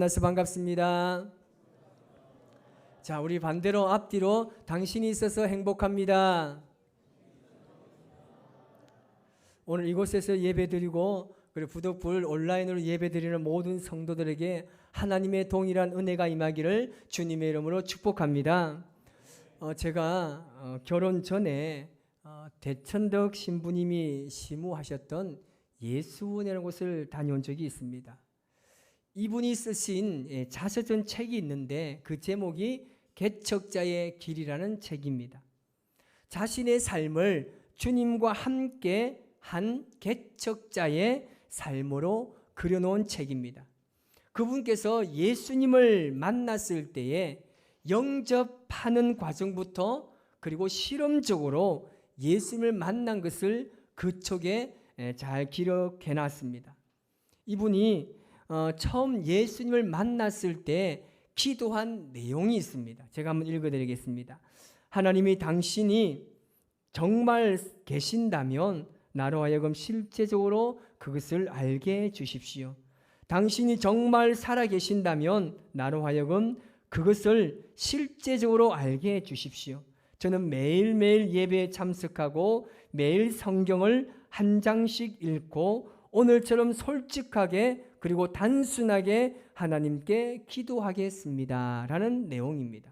만나서 반갑습니다. 자, 우리 반대로 앞뒤로 당신이 있어서 행복합니다. 오늘 이곳에서 예배드리고 그리고 부덕불 온라인으로 예배드리는 모든 성도들에게 하나님의 동일한 은혜가 임하기를 주님의 이름으로 축복합니다. 제가 결혼 전에 대천덕 신부님이 시무하셨던 예수원이라는 곳을 다녀온 적이 있습니다. 이분이 쓰신 자서전 책이 있는데 그 제목이 개척자의 길이라는 책입니다. 자신의 삶을 주님과 함께 한 개척자의 삶으로 그려놓은 책입니다. 그분께서 예수님을 만났을 때에 영접하는 과정부터 그리고 실험적으로 예수님을 만난 것을 그 책에 잘 기록해 놨습니다. 이분이 처음 예수님을 만났을 때 기도한 내용이 있습니다. 제가 한번 읽어드리겠습니다. 하나님이 당신이 정말 계신다면 나로 하여금 실제적으로 그것을 알게 해 주십시오. 당신이 정말 살아 계신다면 나로 하여금 그것을 실제적으로 알게 해 주십시오. 저는 매일매일 예배에 참석하고 매일 성경을 한 장씩 읽고 오늘처럼 솔직하게 그리고 단순하게 하나님께 기도하겠습니다 라는 내용입니다.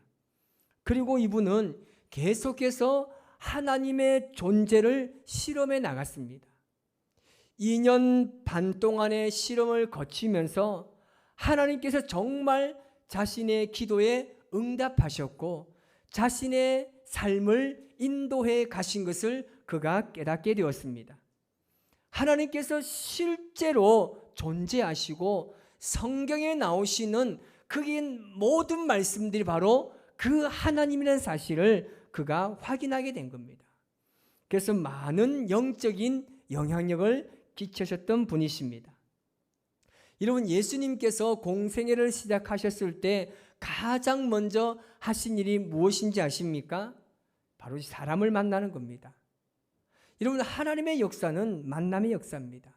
그리고 이분은 계속해서 하나님의 존재를 실험해 나갔습니다. 2년 반 동안의 실험을 거치면서 하나님께서 정말 자신의 기도에 응답하셨고 자신의 삶을 인도해 가신 것을 그가 깨닫게 되었습니다. 하나님께서 실제로 존재하시고 성경에 나오시는 그 모든 말씀들이 바로 그 하나님이라는 사실을 그가 확인하게 된 겁니다. 그래서 많은 영적인 영향력을 끼치셨던 분이십니다. 여러분, 예수님께서 공생애를 시작하셨을 때 가장 먼저 하신 일이 무엇인지 아십니까? 바로 사람을 만나는 겁니다. 여러분, 하나님의 역사는 만남의 역사입니다.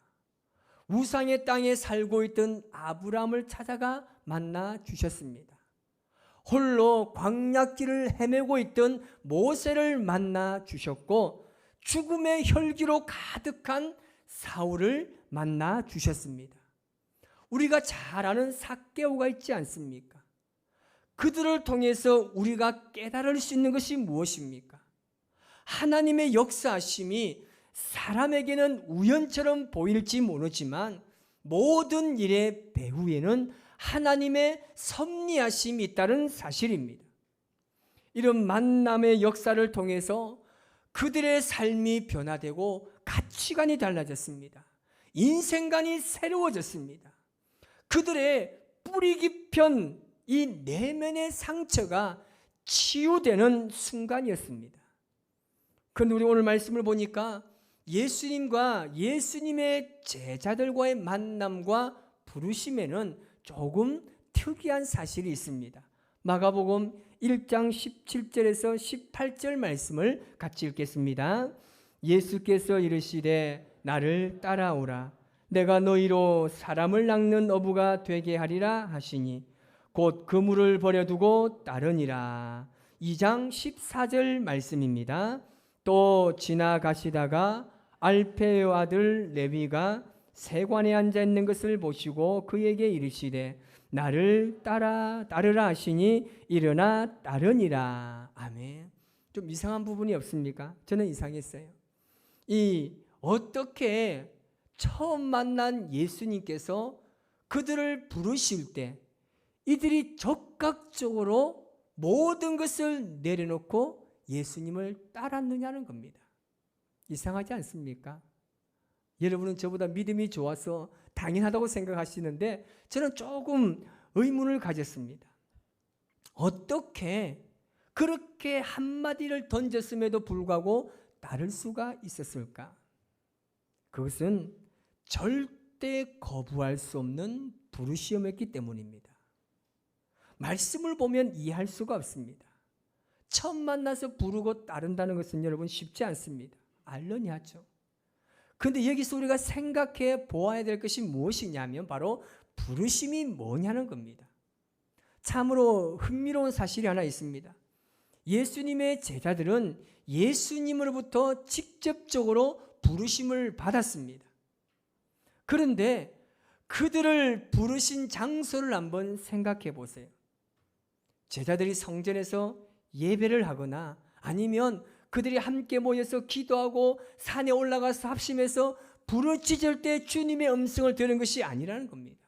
우상의 땅에 살고 있던 아브라함을 찾아가 만나 주셨습니다. 홀로 광야길을 헤매고 있던 모세를 만나 주셨고 죽음의 혈기로 가득한 사울을 만나 주셨습니다. 우리가 잘 아는 삭개오가 있지 않습니까? 그들을 통해서 우리가 깨달을 수 있는 것이 무엇입니까? 하나님의 역사하심이 사람에게는 우연처럼 보일지 모르지만 모든 일의 배후에는 하나님의 섭리하심이 있다는 사실입니다. 이런 만남의 역사를 통해서 그들의 삶이 변화되고 가치관이 달라졌습니다. 인생관이 새로워졌습니다. 그들의 뿌리 깊은 이 내면의 상처가 치유되는 순간이었습니다. 그런데 우리 오늘 말씀을 보니까 예수님과 예수님의 제자들과의 만남과 부르심에는 조금 특이한 사실이 있습니다. 마가복음 1장 17절에서 18절 말씀을 같이 읽겠습니다. 예수께서 이르시되 나를 따라오라. 내가 너희로 사람을 낚는 어부가 되게 하리라 하시니 곧 그물을 버려두고 따르니라. 2장 14절 말씀입니다. 또 지나가시다가 알페의 아들 레위가 세관에 앉아 있는 것을 보시고 그에게 이르시되 나를 따르라 하시니 일어나 따르니라. 아멘. 좀 이상한 부분이 없습니까? 저는 이상했어요. 어떻게 처음 만난 예수님께서 그들을 부르실 때 이들이 적극적으로 모든 것을 내려놓고 예수님을 따랐느냐는 겁니다. 이상하지 않습니까? 여러분은 저보다 믿음이 좋아서 당연하다고 생각하시는데 저는 조금 의문을 가졌습니다. 어떻게 그렇게 한마디를 던졌음에도 불구하고 따를 수가 있었을까? 그것은 절대 거부할 수 없는 부르시움이었기 때문입니다. 말씀을 보면 이해할 수가 없습니다. 처음 만나서 부르고 따른다는 것은 여러분 쉽지 않습니다. 알려니 하죠. 그런데 여기서 우리가 생각해 보아야 될 것이 무엇이냐면 바로 부르심이 뭐냐는 겁니다. 참으로 흥미로운 사실이 하나 있습니다. 예수님의 제자들은 예수님으로부터 직접적으로 부르심을 받았습니다. 그런데 그들을 부르신 장소를 한번 생각해 보세요. 제자들이 성전에서 예배를 하거나 아니면 그들이 함께 모여서 기도하고 산에 올라가서 합심해서 불을 지질 때 주님의 음성을 들은 것이 아니라는 겁니다.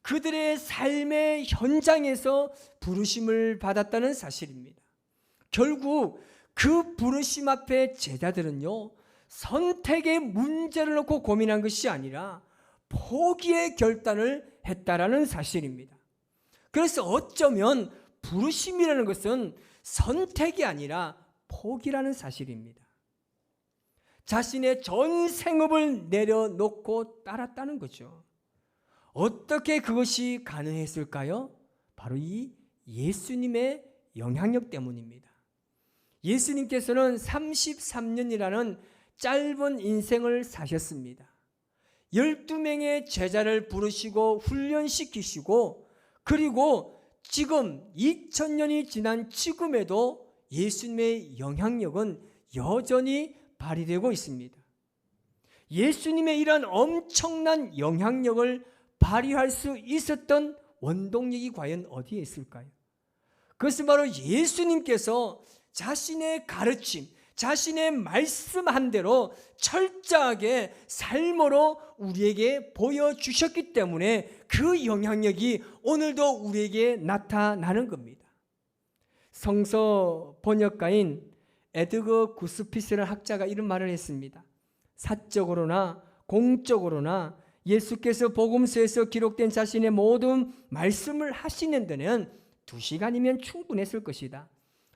그들의 삶의 현장에서 부르심을 받았다는 사실입니다. 결국 그 부르심 앞에 제자들은요, 선택의 문제를 놓고 고민한 것이 아니라 포기의 결단을 했다라는 사실입니다. 그래서 어쩌면 부르심이라는 것은 선택이 아니라 포기라는 사실입니다. 자신의 전 생업을 내려놓고 따랐다는 거죠. 어떻게 그것이 가능했을까요? 바로 이 예수님의 영향력 때문입니다. 예수님께서는 33년이라는 짧은 인생을 사셨습니다. 12명의 제자를 부르시고 훈련시키시고, 그리고 지금 2000년이 지난 지금에도 예수님의 영향력은 여전히 발휘되고 있습니다. 예수님의 이런 엄청난 영향력을 발휘할 수 있었던 원동력이 과연 어디에 있을까요? 그것은 바로 예수님께서 자신의 가르침, 자신의 말씀한 대로 철저하게 삶으로 우리에게 보여주셨기 때문에 그 영향력이 오늘도 우리에게 나타나는 겁니다. 성서 번역가인 에드거 구스피스라는 학자가 이런 말을 했습니다. 사적으로나 공적으로나 예수께서 복음서에서 기록된 자신의 모든 말씀을 하시는 데는 2시간이면 충분했을 것이다.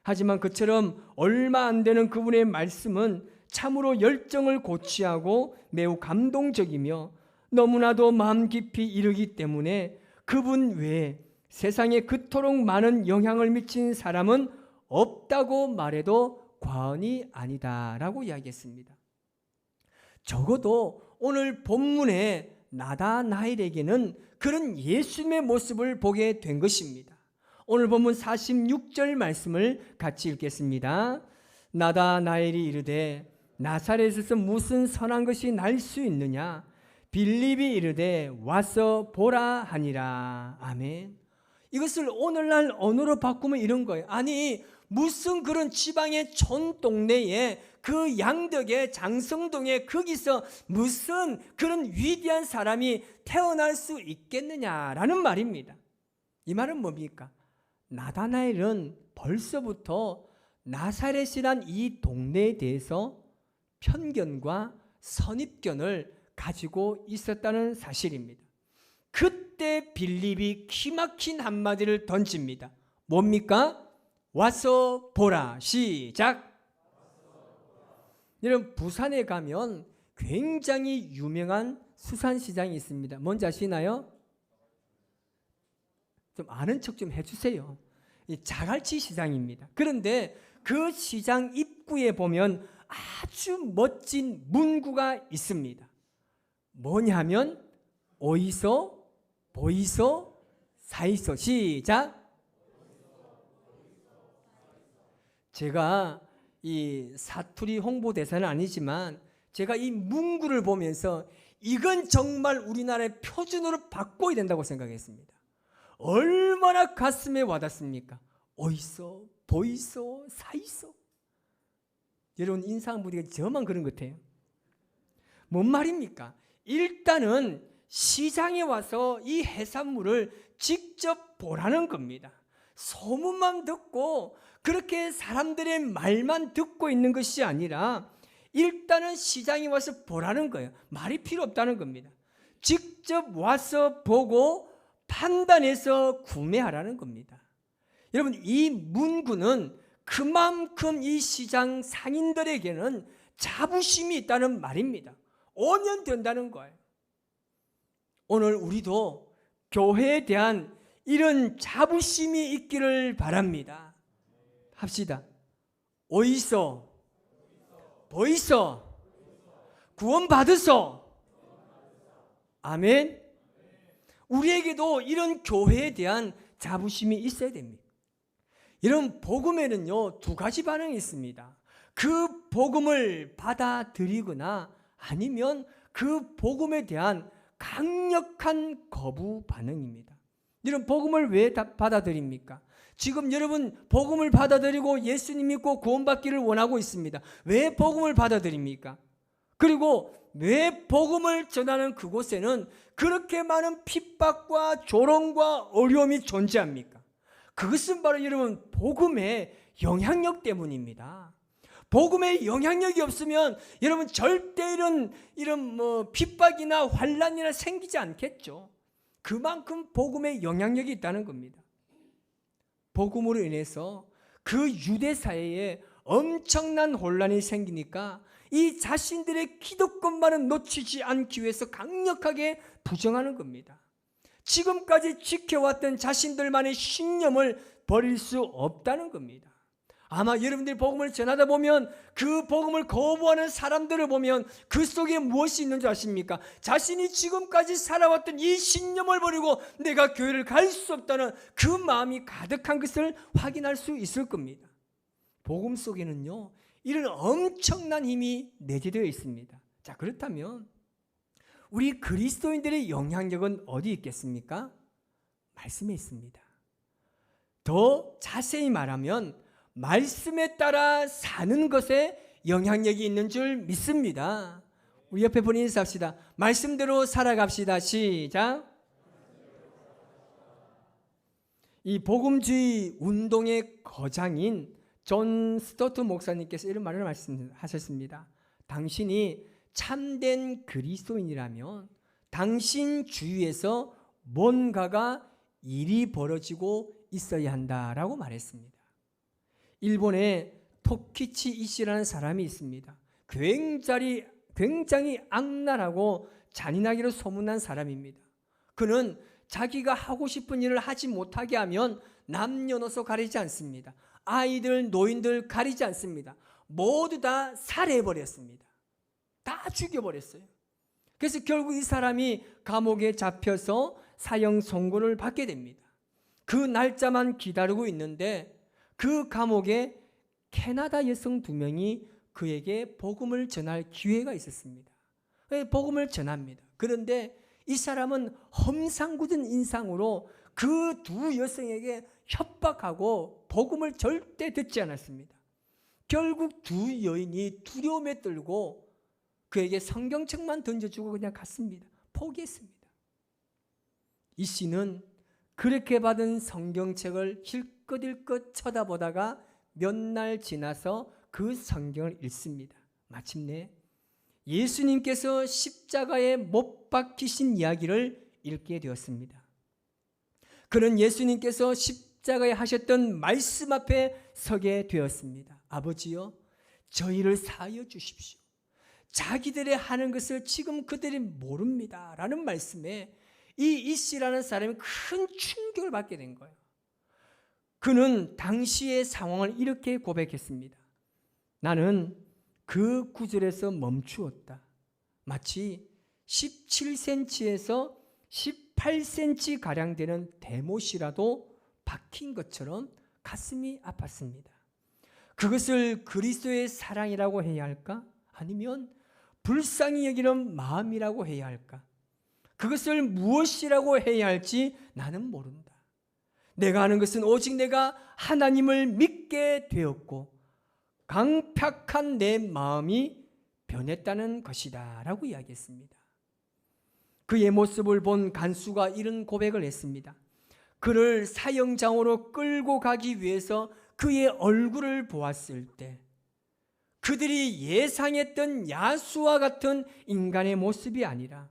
하지만 그처럼 얼마 안 되는 그분의 말씀은 참으로 열정을 고취하고 매우 감동적이며 너무나도 마음 깊이 이르기 때문에 그분 외에 세상에 그토록 많은 영향을 미친 사람은 없다고 말해도 과언이 아니다라고 이야기했습니다. 적어도 오늘 본문의 나다나엘에게는 그런 예수님의 모습을 보게 된 것입니다. 오늘 본문 46절 말씀을 같이 읽겠습니다. 나다나엘이 이르되 나사렛에서 무슨 선한 것이 날 수 있느냐? 빌립이 이르되 와서 보라 하니라. 아멘. 이것을 오늘날 언어로 바꾸면 이런 거예요. 아니 무슨 그런 지방의 촌 동네에 그 양덕의 장성동에 거기서 무슨 그런 위대한 사람이 태어날 수 있겠느냐라는 말입니다. 이 말은 뭡니까? 나다나엘은 벌써부터 나사렛이란 이 동네에 대해서 편견과 선입견을 가지고 있었다는 사실입니다. 그때 빌립이 기막힌 한마디를 던집니다. 뭡니까? 와서 보라. 시작. 여러분 부산에 가면 굉장히 유명한 수산시장이 있습니다. 뭔지 아시나요? 좀 아는 척 좀 해주세요. 자갈치 시장입니다. 그런데 그 시장 입구에 보면 아주 멋진 문구가 있습니다. 뭐냐면 어이소, 보이소, 사이소. 시작. 제가 이 사투리 홍보대사는 아니지만 제가 이 문구를 보면서 이건 정말 우리나라의 표준으로 바꿔야 된다고 생각했습니다. 얼마나 가슴에 와닿습니까? 어이소, 보이소, 사이소. 여러분 인상 부리가 저만 그런 것 같아요. 뭔 말입니까? 일단은 시장에 와서 이 해산물을 직접 보라는 겁니다. 소문만 듣고 그렇게 사람들의 말만 듣고 있는 것이 아니라 일단은 시장에 와서 보라는 거예요. 말이 필요 없다는 겁니다. 직접 와서 보고 판단해서 구매하라는 겁니다. 여러분 이 문구는 그만큼 이 시장 상인들에게는 자부심이 있다는 말입니다. 5년 된다는 거예요. 오늘 우리도 교회에 대한 이런 자부심이 있기를 바랍니다. 합시다. 어이소, 보이소, 구원 받으소. 아멘. 우리에게도 이런 교회에 대한 자부심이 있어야 됩니다. 이런 복음에는요, 두 가지 반응이 있습니다. 그 복음을 받아들이거나 아니면 그 복음에 대한 강력한 거부 반응입니다. 이런 복음을 왜 받아들입니까? 지금 여러분 복음을 받아들이고 예수님 믿고 구원받기를 원하고 있습니다. 왜 복음을 받아들입니까? 그리고 왜 복음을 전하는 그곳에는 그렇게 많은 핍박과 조롱과 어려움이 존재합니까? 그것은 바로 여러분 복음의 영향력 때문입니다. 복음의 영향력이 없으면 여러분 절대 이런 핍박이나 환난이나 생기지 않겠죠. 그만큼 복음의 영향력이 있다는 겁니다. 복음으로 인해서 그 유대 사회에 엄청난 혼란이 생기니까 이 자신들의 기득권만은 놓치지 않기 위해서 강력하게 부정하는 겁니다. 지금까지 지켜왔던 자신들만의 신념을 버릴 수 없다는 겁니다. 아마 여러분들이 복음을 전하다 보면 그 복음을 거부하는 사람들을 보면 그 속에 무엇이 있는 줄 아십니까? 자신이 지금까지 살아왔던 이 신념을 버리고 내가 교회를 갈 수 없다는 그 마음이 가득한 것을 확인할 수 있을 겁니다. 복음 속에는요, 이런 엄청난 힘이 내재되어 있습니다. 자, 그렇다면 우리 그리스도인들의 영향력은 어디 있겠습니까? 말씀에 있습니다. 더 자세히 말하면 말씀에 따라 사는 것에 영향력이 있는 줄 믿습니다. 우리 옆에 분이 인사합시다. 말씀대로 살아갑시다. 시작. 이 복음주의 운동의 거장인 존 스토트 목사님께서 이런 말을 말씀하셨습니다. 당신이 참된 그리스도인이라면 당신 주위에서 뭔가가 일이 벌어지고 있어야 한다라고 말했습니다. 일본에 토키치 이시라는 사람이 있습니다. 굉장히 악랄하고 잔인하기로 소문난 사람입니다. 그는 자기가 하고 싶은 일을 하지 못하게 하면 남녀노소 가리지 않습니다. 아이들, 노인들 가리지 않습니다. 모두 다 살해해버렸습니다. 다 죽여버렸어요. 그래서 결국 이 사람이 감옥에 잡혀서 사형 선고를 받게 됩니다. 그 날짜만 기다리고 있는데 그 감옥에 캐나다 여성 2명이 그에게 복음을 전할 기회가 있었습니다. 복음을 전합니다. 그런데 이 사람은 험상궂은 인상으로 그 2 여성에게 협박하고 복음을 절대 듣지 않았습니다. 결국 2 여인이 두려움에 떨고 그에게 성경책만 던져주고 그냥 갔습니다. 포기했습니다. 이 씨는 그렇게 받은 성경책을 힐끗힐끗 쳐다보다가 몇 날 지나서 그 성경을 읽습니다. 마침내 예수님께서 십자가에 못 박히신 이야기를 읽게 되었습니다. 그는 예수님께서 십자가에 하셨던 말씀 앞에 서게 되었습니다. 아버지여, 저희를 사하여 주십시오. 자기들의 하는 것을 지금 그들이 모릅니다 라는 말씀에 이 씨라는 사람이 큰 충격을 받게 된 거예요. 그는 당시의 상황을 이렇게 고백했습니다. 나는 그 구절에서 멈추었다. 마치 17cm에서 18cm 가량 되는 대못이라도 박힌 것처럼 가슴이 아팠습니다. 그것을 그리스도의 사랑이라고 해야 할까? 아니면 불쌍히 여기는 마음이라고 해야 할까? 그것을 무엇이라고 해야 할지 나는 모른다. 내가 하는 것은 오직 내가 하나님을 믿게 되었고 강팍한 내 마음이 변했다는 것이다 라고 이야기했습니다. 그의 모습을 본 간수가 이런 고백을 했습니다. 그를 사형장으로 끌고 가기 위해서 그의 얼굴을 보았을 때 그들이 예상했던 야수와 같은 인간의 모습이 아니라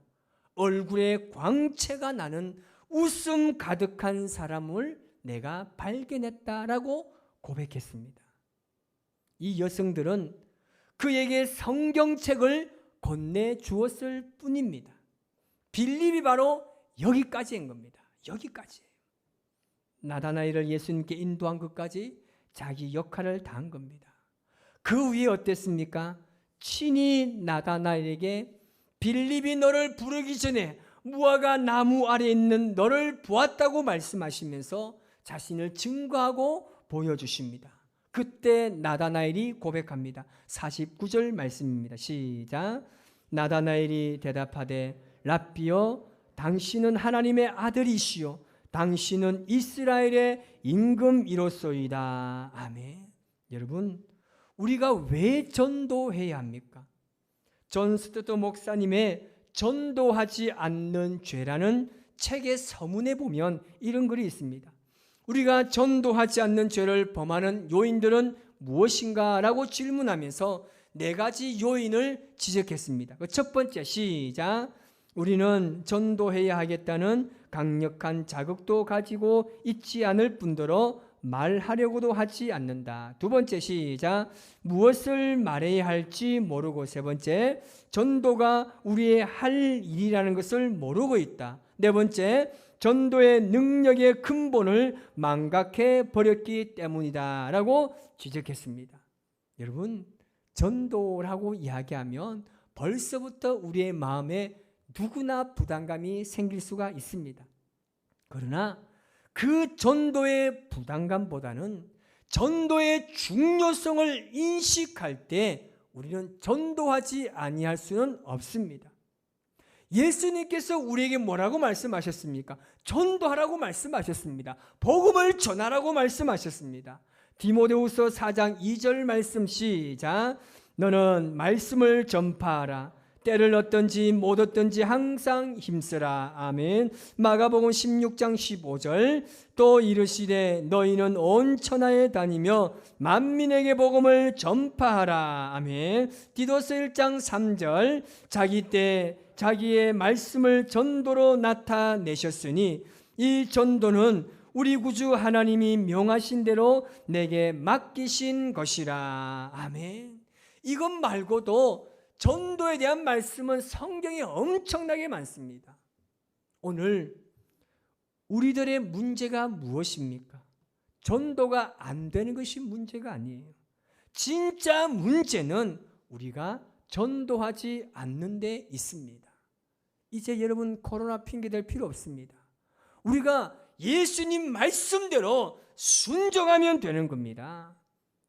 얼굴에 광채가 나는 웃음 가득한 사람을 내가 발견했다라고 고백했습니다. 이 여성들은 그에게 성경책을 건네주었을 뿐입니다. 빌립이 바로 여기까지인 겁니다. 여기까지예요. 나다나엘을 예수님께 인도한 것까지 자기 역할을 다한 겁니다. 그 위에 어땠습니까? 친히 나다나엘에게 빌립이 너를 부르기 전에 무화과 나무 아래에 있는 너를 보았다고 말씀하시면서 자신을 증거하고 보여주십니다. 그때 나다나엘이 고백합니다. 49절 말씀입니다. 시작. 나다나엘이 대답하되 랍비여, 당신은 하나님의 아들이시요 당신은 이스라엘의 임금이로소이다. 아멘. 여러분, 우리가 왜 전도해야 합니까? 존 스튜어트 목사님의 전도하지 않는 죄라는 책의 서문에 보면 이런 글이 있습니다. 우리가 전도하지 않는 죄를 범하는 요인들은 무엇인가? 라고 질문하면서 4가지 요인을 지적했습니다. 첫 번째, 시작. 우리는 전도해야 하겠다는 강력한 자극도 가지고 있지 않을 뿐더러 말하려고도 하지 않는다. 두 번째, 시작. 무엇을 말해야 할지 모르고. 세 번째, 전도가 우리의 할 일이라는 것을 모르고 있다. 네 번째, 전도의 능력의 근본을 망각해 버렸기 때문이다 라고 지적했습니다. 여러분, 전도라고 이야기하면 벌써부터 우리의 마음에 누구나 부담감이 생길 수가 있습니다. 그러나 그 전도의 부담감보다는 전도의 중요성을 인식할 때 우리는 전도하지 아니할 수는 없습니다. 예수님께서 우리에게 뭐라고 말씀하셨습니까? 전도하라고 말씀하셨습니다. 복음을 전하라고 말씀하셨습니다. 디모데후서 4장 2절 말씀 시작. 너는 말씀을 전파하라. 때를 얻든지 못 얻든지 항상 힘쓰라. 아멘. 마가복음 16장 15절. 또 이르시되 너희는 온 천하에 다니며 만민에게 복음을 전파하라. 아멘. 디도서 1장 3절. 자기 때 자기의 말씀을 전도로 나타내셨으니 이 전도는 우리 구주 하나님이 명하신 대로 내게 맡기신 것이라. 아멘. 이것 말고도 전도에 대한 말씀은 성경에 엄청나게 많습니다. 오늘 우리들의 문제가 무엇입니까? 전도가 안 되는 것이 문제가 아니에요. 진짜 문제는 우리가 전도하지 않는 데 있습니다. 이제 여러분 코로나 핑계댈 필요 없습니다. 우리가 예수님 말씀대로 순종하면 되는 겁니다.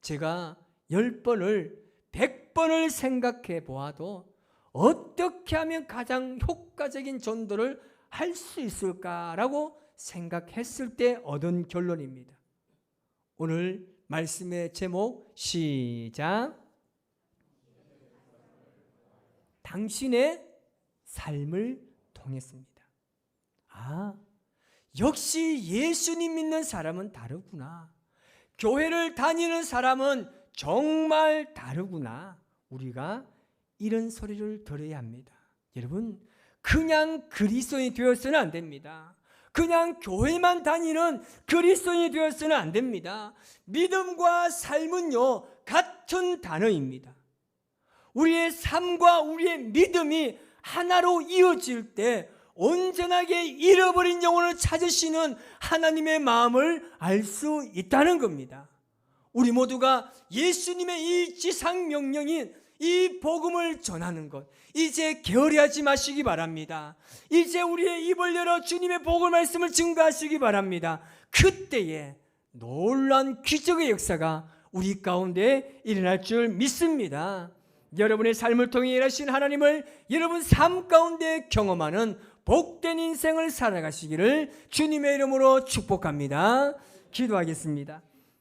제가 10번을 100번을 생각해 보아도 어떻게 하면 가장 효과적인 전도를 할 수 있을까라고 생각했을 때 얻은 결론입니다. 오늘 말씀의 제목 시작. 당신의 삶을 통했습니다. 아, 역시 예수님 믿는 사람은 다르구나. 교회를 다니는 사람은 정말 다르구나. 우리가 이런 소리를 들어야 합니다. 여러분, 그냥 그리스도인이 되어서는 안 됩니다. 그냥 교회만 다니는 그리스도인이 되어서는 안 됩니다. 믿음과 삶은요, 같은 단어입니다. 우리의 삶과 우리의 믿음이 하나로 이어질 때 온전하게 잃어버린 영혼을 찾으시는 하나님의 마음을 알 수 있다는 겁니다. 우리 모두가 예수님의 이 지상명령인 이 복음을 전하는 것, 이제 게으르하지 마시기 바랍니다. 이제 우리의 입을 열어 주님의 복음 말씀을 증거하시기 바랍니다. 그때에 놀라운 기적의 역사가 우리 가운데 일어날 줄 믿습니다. 여러분의 삶을 통해 일하신 하나님을 여러분 삶 가운데 경험하는 복된 인생을 살아가시기를 주님의 이름으로 축복합니다. 기도하겠습니다.